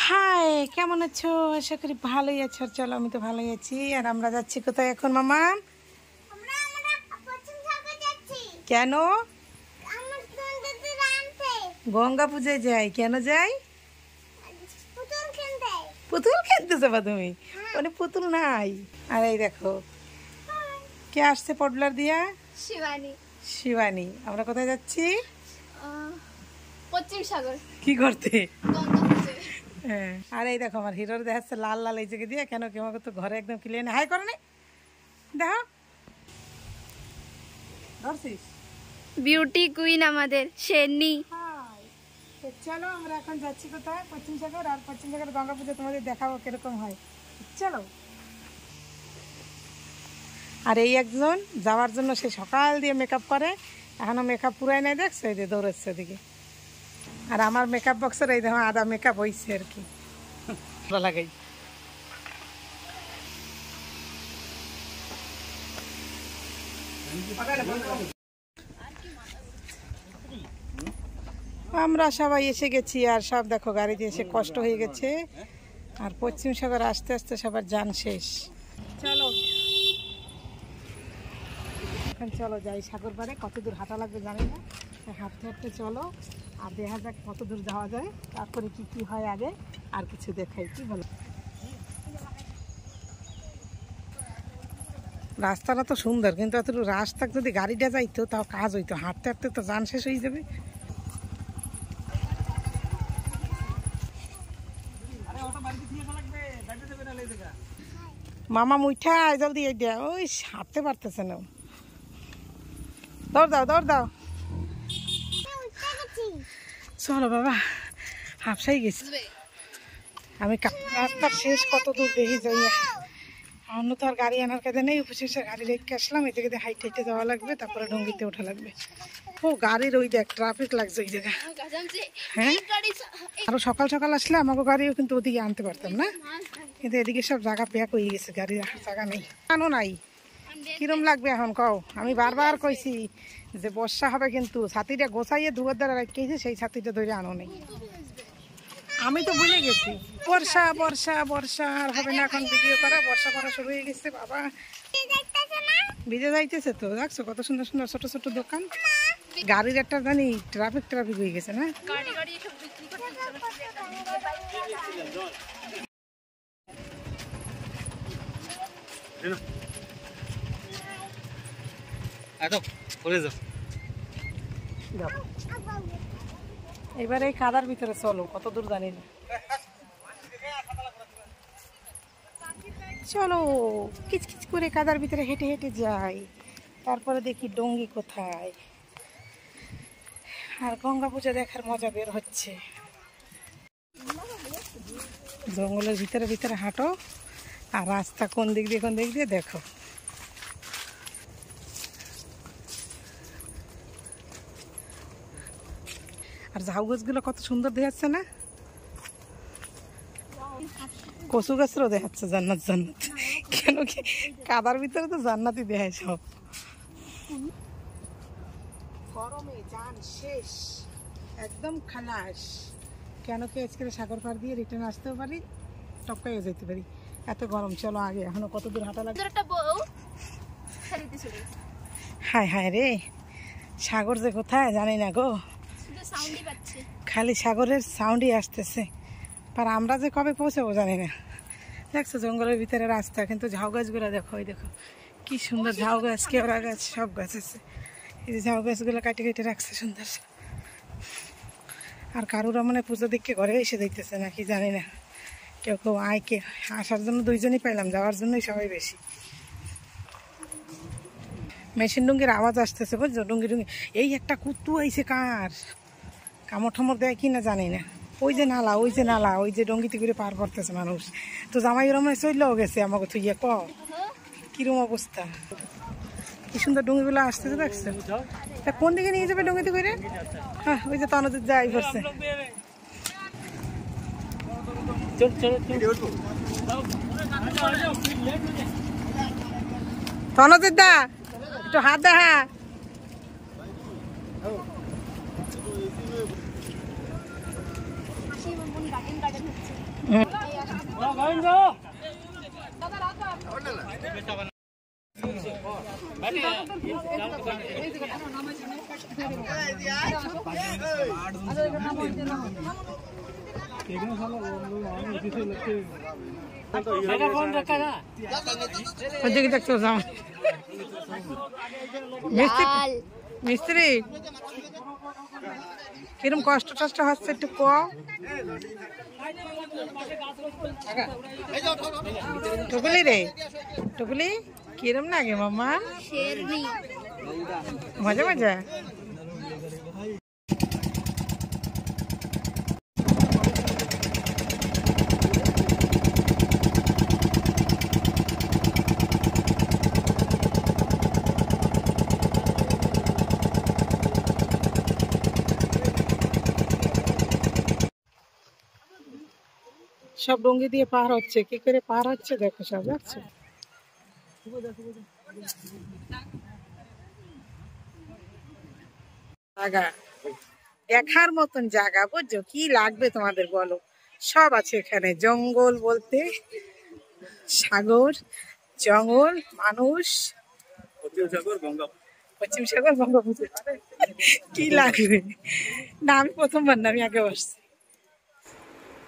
High, কেমন আছো? আশা করি ভালোই আছো। চলো, আমি তো ভালোই আছি। আর আমরা যাচ্ছি কোথায় এখন মামা? কেন? গঙ্গা পূজায় যাই। কেন যাই? পুতুল কিনতে যাবা তুমি? মানে পুতুল নাই। আর এই দেখো কে আসছে পডলার দিয়া? শিবানী। শিবানী। আমরা কোথায় যাচ্ছি? পশ্চিম সাগর। কি করতে? গঙ্গা পূজা। হ্যাঁ। আর এই দেখো আমার হিরোর দেখাচ্ছে লাল লাল এই জায়গা দিয়ে। কেন কেউ আমাকে তো ঘরে একদম ক্লিয়ার হাই করে নি। দেখো ধরছিস বিউটি কুইন আমাদের শেরনি। চলো আমরা এখন যাচ্ছি কোথায়? পশ্চিম সাগর। আর পশ্চিম সাগর গঙ্গা পুজো তোমাদের দেখাবো কিরকম হয়। চলো। আর এই একজন যাওয়ার জন্য সে সকাল দিয়ে মেকআপ করে, এখনো মেকআপ পুরাই নাই, দেখছো? এই যে দৌড়াচ্ছে ওদিকে। আর আমার মেকআপ বক্সের এই দেখো আধা মেকআপ হয়েছে আর কি। ভালো লাগাই। আমরা সবাই এসে গেছি। আর সব দেখো গাড়িতে এসে কষ্ট হয়ে গেছে। আর পশ্চিম সাগর আস্তে আস্তে সবার যান শেষ। চলো এখন চলো যাই সাগর পাড়ে। কত দূর হাঁটা লাগবে জানি না, হাঁটতে হাঁটতে চলো। আর দেখা যাক কত দূর যাওয়া যায়, তারপরে কি কি হয় আগে আর কিছু দেখাই। কি বলো? রাস্তাটা তো সুন্দর, কিন্তু এতটুকু রাস্তা যদি গাড়িটা যাইতো তাও কাজ হইতো। হাঁটতে হাঁটতে তো যান শেষ হয়ে যাবে। মামা মুইঠা জলদি এই দেয়া। ওই হাঁটতে পারতেছে না। দৌড় দাও, দৌড় দাও। চলো বাবা, হাফসাই গেছি আমি। রাস্তার শেষ কত দূর দেখি যাইয়া। অন্য তো আর গাড়ি আনার কাজে নেই। উপশেষে গাড়ি রেখে আসলাম। এই জায়গাতে হাইট হাইটে যাওয়া লাগবে, তারপরে ডঙ্গিতে ওঠা লাগবে। ও গাড়ির ওই দেখ ট্রাফিক লাগছে ওই জায়গায়। হ্যাঁ, আরো সকাল সকাল আসলে আমাকে গাড়িও কিন্তু ওদিকে আনতে পারতাম না, কিন্তু এদিকে সব জায়গা প্যাক হয়ে গেছে, গাড়ি রাখার জায়গা নেই। আনো নাই। কিরম লাগবে এখন কও? আমি বারবার কইছি যে বর্ষা হবে, কিন্তু ছাতিটা গোছাইয়ে ধুয়ার দ্বারা রাখেছি, সেই ছাতিটা ধরে আনো নেই। আমি তো ভুলে গেছি। বর্ষা বর্ষা বর্ষা আর হবে না এখন ভিডিও করা। বর্ষা পড়া শুরু হয়ে গেছে বাবা। ভিজে যাইতেছে তো, দেখছো কত সুন্দর সুন্দর ছোট ছোট দোকান। গাড়ির একটা জানি ট্রাফিক ট্রাফিক হয়ে গেছে না। এবার এই কাদার ভিতরে চলো, কত দূর জানি না। চলো কিচকিচ করে কাদার ভিতরে হেঁটে হেঁটে যাই, তারপরে দেখি ডঙ্গি কোথায়। আর গঙ্গা পূজা দেখার মজা বের হচ্ছে। জঙ্গলের ভিতরে ভিতরে হাঁটো, আর রাস্তা কোন দিক দিয়ে দেখো। আর ঝাউ গাছগুলো কত সুন্দর দেখাচ্ছে না? কচু গাছও দেখাচ্ছে জান্নাত জান্নাত। কেন কি কাদার ভিতরে তো জান্নাতই দেখায় সব। গরমে জান শেষ, একদম খালাস। কেন কি আজকে সাগর পার দিয়ে রিটার্ন আসতেও পারি, টপকাইও যেতে পারি, এত গরম। চলো আগে, এখনো কত দূর হাঁটা লাগবে। হায় হায় রে, সাগর যে কোথায় জানি না গো, খালি সাগরের সাউন্ডই আসতেছে। আর আমরা যে কবে পৌঁছাবো জানি না। দেখছো জঙ্গলের ভিতরে রাস্তা, কিন্তু ঝাউ গাছগুলো দেখো, ওই দেখো কি সুন্দর ঝাউ গাছ, কেওড়া গাছ, সব গাছ আছে। এই যে ঝাউ গাছগুলো কাটে কেটে রাখছে সুন্দর। আর কারুরা মানে পুজো দিকে ঘরে এসে দেখতেছে নাকি জানি না। কেউ কেউ আয়কে আসার জন্য দুইজনই পাইলাম, যাওয়ার জন্যই সবাই বেশি। মেশিন ডুঙ্গির আওয়াজ আসতেছে বুঝছো, ডুঙ্গি ডুঙ্গি। এই একটা কুত্তু আইছে, কার কামড় ঠামড় দেয় কিনা জানি না। ওই যে নালা, ওই যে নালা, ওই যে ডঙ্গিতে করে পার করতেছে মানুষ। তো জামাই রমে চললেও গেছে আমাকে থুইয়া। কিরম অবস্থা, কি সুন্দর ডুঙ্গিগুলো আসতেছে দেখছো। তা কোন দিকে নিয়ে যাবে ডুঙ্গিতে করে? হ্যাঁ, ওই যে তনদের যাই করছে। তনদের দা একটু হাত দেখা। মিস্ত্রি কিরম কষ্ট টষ্ট হচ্ছে একটু কম। টুকুলি রে টুকুলি কিরম লাগে মামা? শেরনি। মজা মজা। সব ডঙ্গি দিয়ে পার হচ্ছে, কি করে পার হচ্ছে দেখো সব, দেখছো? জায়গা দেখার মতন জায়গা, বুঝছো? কি লাগবে তোমাদের বলো, সব আছে এখানে। জঙ্গল বলতে সাগর, জঙ্গল, মানুষ, পশ্চিম সাগর, বঙ্গোপসাগর, কি লাগবে না? আমি প্রথমবার না, আমি আগে বসছি।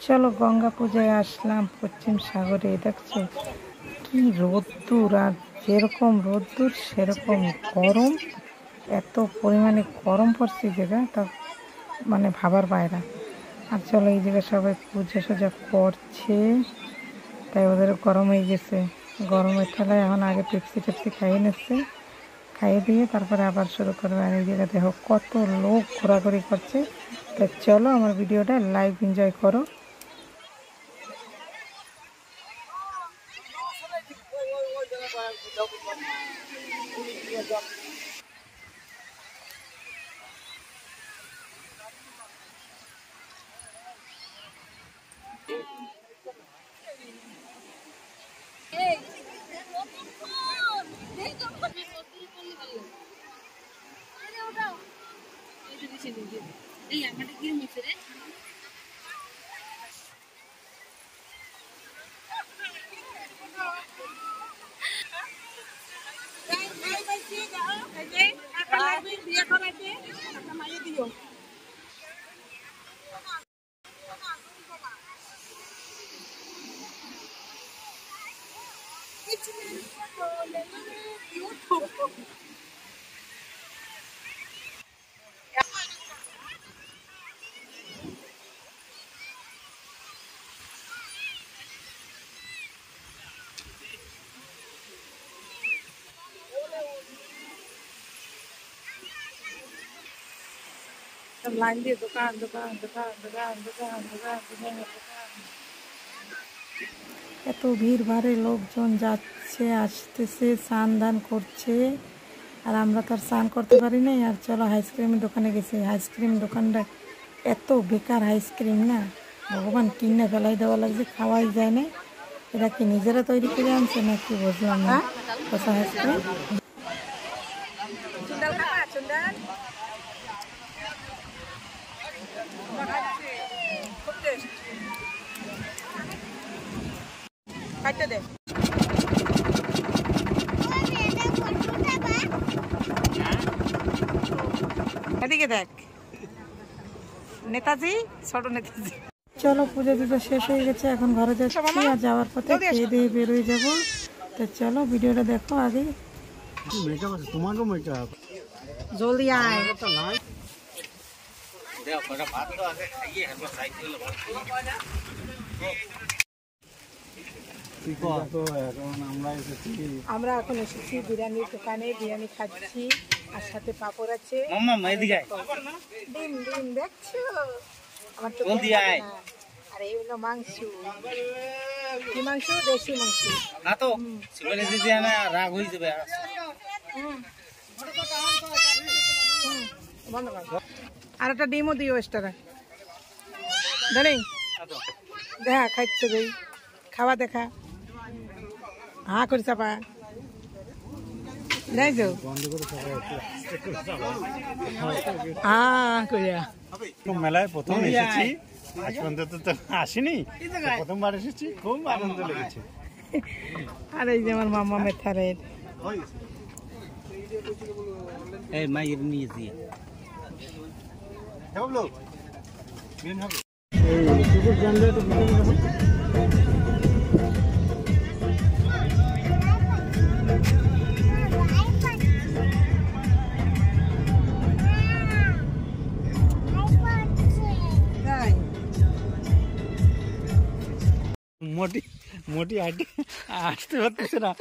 চলো গঙ্গা পূজায় আসলাম পশ্চিম সাগরে। দেখছো কি রোদ্দুর, আর যেরকম রোদ্দুর সেরকম গরম, এত পরিমাণে গরম পড়ছে জায়গাটা মানে ভাবার বাইরে। আর চলো এই জায়গায় সবাই পূজা সূজা করছে, তাই ওদের গরম হয়ে গেছে। গরমের ঠেলায় এখন আগে পেপসি টেপসি খাইয়ে নিচ্ছে, খাইয়ে দিয়ে তারপরে আবার শুরু করবে। আর এই জায়গায় দেখো কত লোক ঘোরাঘুরি করছে। তো চলো আমার ভিডিওটা লাইভ এনজয় করো। লাইন দিয়ে দোকান দোকান দোকান দোকান দোকান দোকান দোকান দোকান, এত ভিড় ভাড়ে লোকজন যাচ্ছে আসতেছে, স্নান দান করছে। আর আমরা তো আর স্নান করতে পারি নাই। আর চলো আইসক্রিমের দোকানে গেছি। আইসক্রিম দোকানটা এত বেকার আইসক্রিম না, ভগবান কিনে ফেলাই দেওয়া লাগছে, খাওয়াই যায় না। এরা কি নিজেরা তৈরি করে আনছে না কি বুঝলাম না। কষা আইসক্রিম কাটতে দে। এদিকে দেখ নেতাজি, ছোট নেতাজি। চলো পুজো টুজো শেষ হয়ে গেছে, এখন ঘরে যাচ্ছি। আর যাওয়ার পথে খেয়ে দিয়ে বেরোয় যাবো। তো চলো ভিডিওটা দেখো আগে। জলদি আয়। আমরা এখন এসেছি বিরিয়ানির দোকানে, বিরিয়ানি খাচ্ছি আর সাথে পাপড় আছে। ডিম ডিম দেখছো আমার তো। আর এই হলো মাংস। কি মাংস? দেশি মাংস না তো রাগ হয়ে যাবে। আর একটা ডিমও দিও এক্সট্রা। জানি দেখা খাচ্ছে ভাই, খাওয়া দেখা। হ্যাঁ করে চাপা যাই তো। হ্যাঁ করিয়া মেলায় প্রথম এসেছি, আজ পর্যন্ত তো আসিনি, প্রথমবার এসেছি, খুব আনন্দ লেগেছে। আর এই যে আমার মামা মেথারের এই মায়ের নিয়ে দিয়ে তাই মোটি মোটি আসতে পারতেছে না।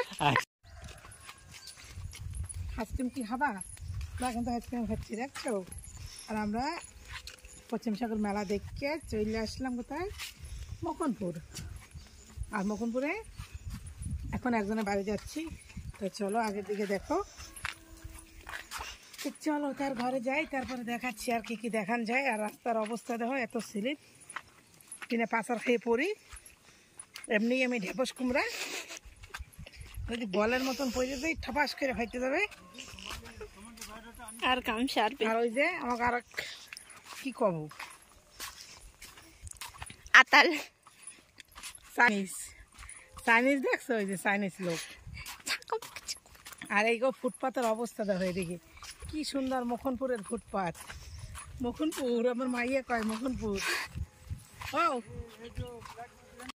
আইসক্রিম কি খাবা? না কিন্তু আইসক্রিম খাচ্ছি দেখছো। আর আমরা পশ্চিম সাগর মেলা দেখে চলে আসলাম কোথায়? মকনপুর। আর মকনপুরে এখন একজনের বাড়ি যাচ্ছি, তো চলো আগের দিকে দেখো। তো চলো তার ঘরে যাই, তারপরে দেখাচ্ছি আর কি কি দেখান যায়। আর রাস্তার অবস্থা দেখো, এত স্লিপ, কিনে পাচার খেয়ে পড়ি। এমনি আমি ঢেপস কুমড়া, যদি বলের মতন পড়ে যাই ঠাপাস করে খাইতে যাবে। আর কাম সারবে আর ওই যে আমাকে আর কি কব, আতাল চাইনিজ চাইনিজ দেখছো, ওই যে চাইনিজ লোক। আর এই গো ফুটপাতের অবস্থা দেখো এদিকে, কি সুন্দর মখনপুরের ফুটপাত। মখনপুর, আমার মাইয়া কয় মখনপুর। ও